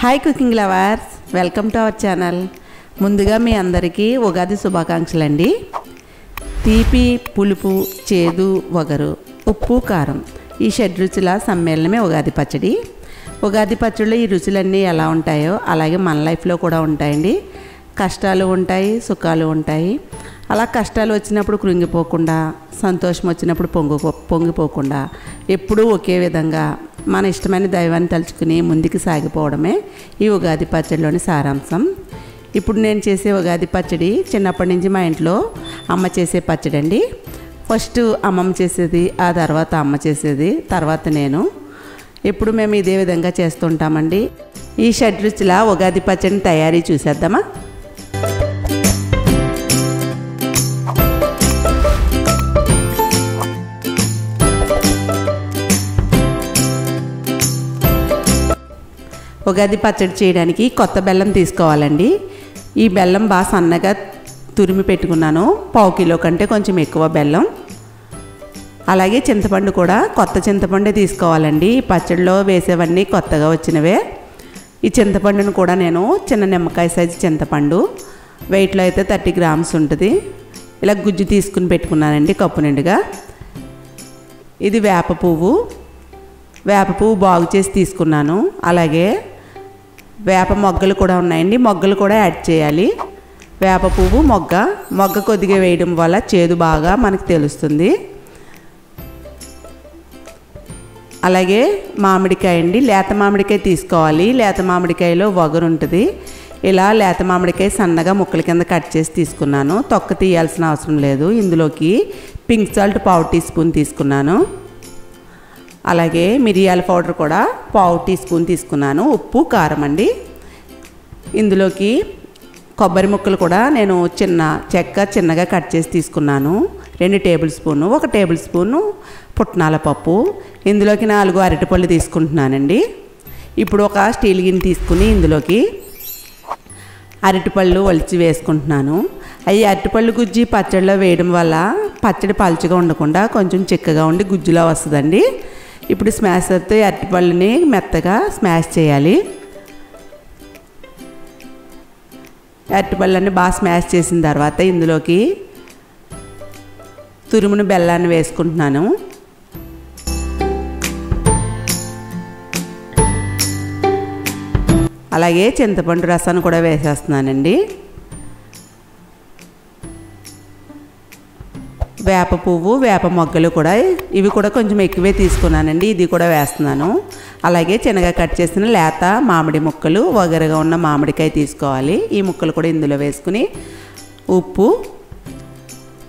Hi cooking lovers, welcome to our channel. ముందుగా మీ అందరికీ ఉగాది శుభాకాంక్షలు అండి. తీపి, పులుపు, చేదు, వగరు, ఉప్పు, కారం ఈ షడ్రుచుల సమ్మేళనమే ఉగాది పచ్చడి. ఉగాది పచ్చడిలో ఈ రుచులన్నీ ఎలా ఉంటాయో అలాగే మన లైఫ్లో కూడా ఉంటాయండి. కష్టాలు ఉంటాయి, సుఖాలు ఉంటాయి. అలా కష్టాలు వచ్చినప్పుడు కృంగిపోకుండా, సంతోషం వచ్చినప్పుడు పొంగిపోకుండా ఎప్పుడూ ఒకే విధంగా మన ఇష్టమైన దైవాన్ని తలుచుకుని ముందుకు సాగిపోవడమే ఈ ఉగాది పచ్చడిలోని సారాంశం. ఇప్పుడు నేను చేసే ఉగాది పచ్చడి చిన్నప్పటి నుంచి మా ఇంట్లో అమ్మ చేసే పచ్చడి అండి. ఫస్ట్ అమ్మమ్మ చేసేది, ఆ తర్వాత అమ్మ చేసేది, తర్వాత నేను. ఇప్పుడు మేము ఇదే విధంగా చేస్తుంటామండి. ఈ షడ్రుచుల ఉగాది పచ్చడిని తయారీ చూసేద్దామా? ఉగాది పచ్చడి చేయడానికి కొత్త బెల్లం తీసుకోవాలండి. ఈ బెల్లం బాగా సన్నగా తురిమి పెట్టుకున్నాను. 1/2 కిలో కంటే కొంచెం ఎక్కువ బెల్లం. అలాగే చింతపండు కూడా కొత్త చింతపండే తీసుకోవాలండి. ఈ పచ్చడిలో వేసేవన్నీ కొత్తగా వచ్చినవే. ఈ చింతపండును కూడా నేను చిన్న నిమ్మకాయ సైజు చింతపండు, వెయిట్లో అయితే 30 గ్రామ్స్ ఉంటుంది. ఇలా గుజ్జు తీసుకుని పెట్టుకున్నానండి కప్పు నిండుగా. ఇది వేప పువ్వు బాగు చేసి తీసుకున్నాను. అలాగే వేప మొగ్గలు కూడా ఉన్నాయండి, మొగ్గలు కూడా యాడ్ చేయాలి. వేప పువ్వు, మొగ్గ కొద్దిగా వేయడం వల్ల చేదు బాగా మనకు తెలుస్తుంది. అలాగే మామిడికాయ అండి, లేత మామిడికాయ తీసుకోవాలి. లేత మామిడికాయలో వగరు ఉంటుంది. ఇలా లేత మామిడికాయ సన్నగా ముక్కల కింద కట్ చేసి తీసుకున్నాను. తొక్క తీయాల్సిన అవసరం లేదు. ఇందులోకి పింక్ సాల్ట్ 1/2 టీ స్పూన్ తీసుకున్నాను. అలాగే మిరియాల పౌడర్ కూడా 1/2 టీ స్పూన్ తీసుకున్నాను. ఉప్పు, కారం అండి. ఇందులోకి కొబ్బరి ముక్కలు కూడా నేను చిన్నగా కట్ చేసి తీసుకున్నాను. 2 టేబుల్ స్పూను, 1 టేబుల్ స్పూను పుట్నాల పప్పు. ఇందులోకి 4 అరటిపళ్ళు తీసుకుంటున్నానండి. ఇప్పుడు ఒక స్టీల్ గిన్నె తీసుకుని ఇందులోకి అరటిపళ్ళు ఒలిచి వేసుకుంటున్నాను. అవి అరటిపళ్ళు గుజ్జి పచ్చడిలో వేయడం వల్ల పచ్చడి పలుచగా ఉండకుండా కొంచెం చిక్కగా ఉండి గుజ్జులా వస్తుందండి. ఇప్పుడు స్మాషర్తో అరటిపళ్ళని మెత్తగా స్మాష్ చేయాలి. అరటిపళ్ళని బాగా స్మాష్ చేసిన తర్వాత ఇందులోకి తురుమును బెల్లాన్ని వేసుకుంటున్నాను. అలాగే చింతపండు రసాన్ని కూడా వేసేస్తున్నానండి. వేప పువ్వు, వేప మొగ్గలు కూడా ఇవి కూడా కొంచెం ఎక్కువే తీసుకున్నానండి. ఇది కూడా వేస్తున్నాను. అలాగే చిన్నగా కట్ చేసిన లేత మామిడి ముక్కలు, వగరగా ఉన్న మామిడికాయ తీసుకోవాలి. ఈ ముక్కలు కూడా ఇందులో వేసుకుని ఉప్పు,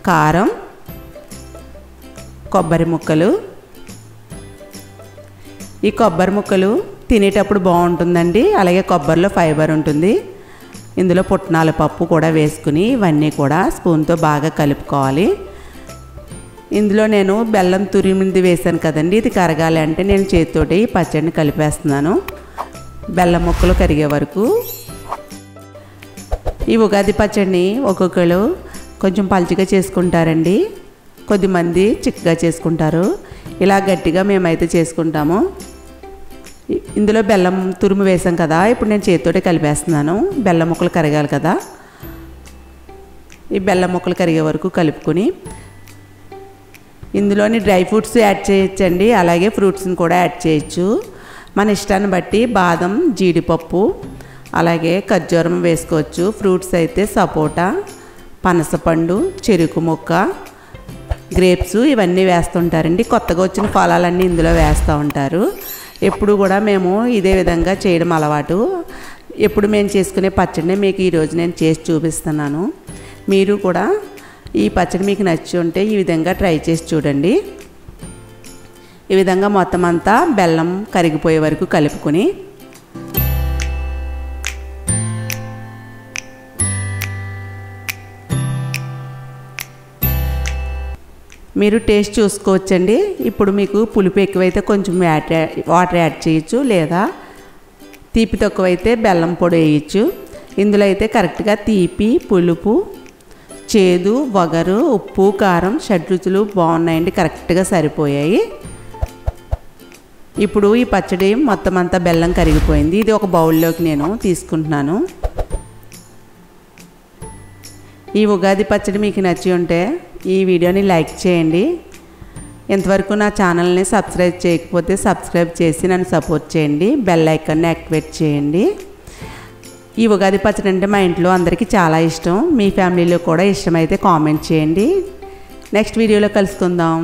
కారం, కొబ్బరి ముక్కలు. ఈ కొబ్బరి ముక్కలు తినేటప్పుడు బాగుంటుందండి. అలాగే కొబ్బరిలో ఫైబర్ ఉంటుంది. ఇందులో పుట్నాల పప్పు కూడా వేసుకుని ఇవన్నీ కూడా స్పూన్తో బాగా కలుపుకోవాలి. ఇందులో నేను బెల్లం తురిమింది వేసాను కదండి, ఇది కరగాలి అంటే నేను చేతితోటి పచ్చడిని కలిపేస్తున్నాను బెల్లం ముక్కలు కరిగే వరకు. ఈ ఉగాది పచ్చడిని ఒక్కొక్కరు కొంచెం పలుచగా చేసుకుంటారండి, కొద్దిమంది చిక్కగా చేసుకుంటారు. ఇలా గట్టిగా మేమైతే చేసుకుంటాము. ఇందులో బెల్లం తురుము వేసాం కదా, ఇప్పుడు నేను చేతితోటి కలిపేస్తున్నాను. బెల్లం ముక్కలు కరగాలి కదా. ఈ బెల్లం ముక్కలు కరిగే వరకు కలుపుకొని ఇందులోని డ్రై ఫ్రూట్స్ యాడ్ చేయొచ్చండి. అలాగే ఫ్రూట్స్ని కూడా యాడ్ చేయొచ్చు మన ఇష్టాన్ని బట్టి. బాదం, జీడిపప్పు, అలాగే ఖర్జూరం వేసుకోవచ్చు. ఫ్రూట్స్ అయితే సపోటా, పనసపండు, చెరుకు ముక్క, గ్రేప్స్ ఇవన్నీ వేస్తుంటారండి. కొత్తగా వచ్చిన ఫలాలన్నీ ఇందులో వేస్తూ ఉంటారు. ఎప్పుడు కూడా మేము ఇదే విధంగా చేయడం అలవాటు. ఎప్పుడు మేము చేసుకునే పచ్చడిని మీకు ఈరోజు నేను చేసి చూపిస్తున్నాను. మీరు కూడా ఈ పచ్చడి మీకు నచ్చి ఉంటే ఈ విధంగా ట్రై చేసి చూడండి. ఈ విధంగా మొత్తం అంతా బెల్లం కరిగిపోయే వరకు కలుపుకొని మీరు టేస్ట్ చూసుకోవచ్చండి. ఇప్పుడు మీకు పులుపు ఎక్కువైతే కొంచెం వాటర్ యాడ్ చేయొచ్చు, లేదా తీపి తక్కువైతే బెల్లం పొడి వేయచ్చు. ఇందులో అయితే కరెక్ట్గా తీపి, పులుపు, చేదు, వగరు, ఉప్పు, కారం షడ్రుచులు బాగున్నాయండి, కరెక్ట్గా సరిపోయాయి. ఇప్పుడు ఈ పచ్చడి మొత్తం అంతా బెల్లం కరిగిపోయింది. ఇది ఒక బౌల్లోకి నేను తీసుకుంటున్నాను. ఈ ఉగాది పచ్చడి మీకు నచ్చి ఉంటే ఈ వీడియోని లైక్ చేయండి. ఇంతవరకు నా ఛానల్ని సబ్స్క్రైబ్ చేయకపోతే సబ్స్క్రైబ్ చేసి నన్ను సపోర్ట్ చేయండి. బెల్ ఐకాన్ని యాక్టివేట్ చేయండి. ఈ ఉగాది పచ్చడి అంటే మా ఇంట్లో అందరికీ చాలా ఇష్టం. మీ ఫ్యామిలీలో కూడా ఇష్టమైతే కామెంట్ చేయండి. నెక్స్ట్ వీడియోలో కలుసుకుందాం.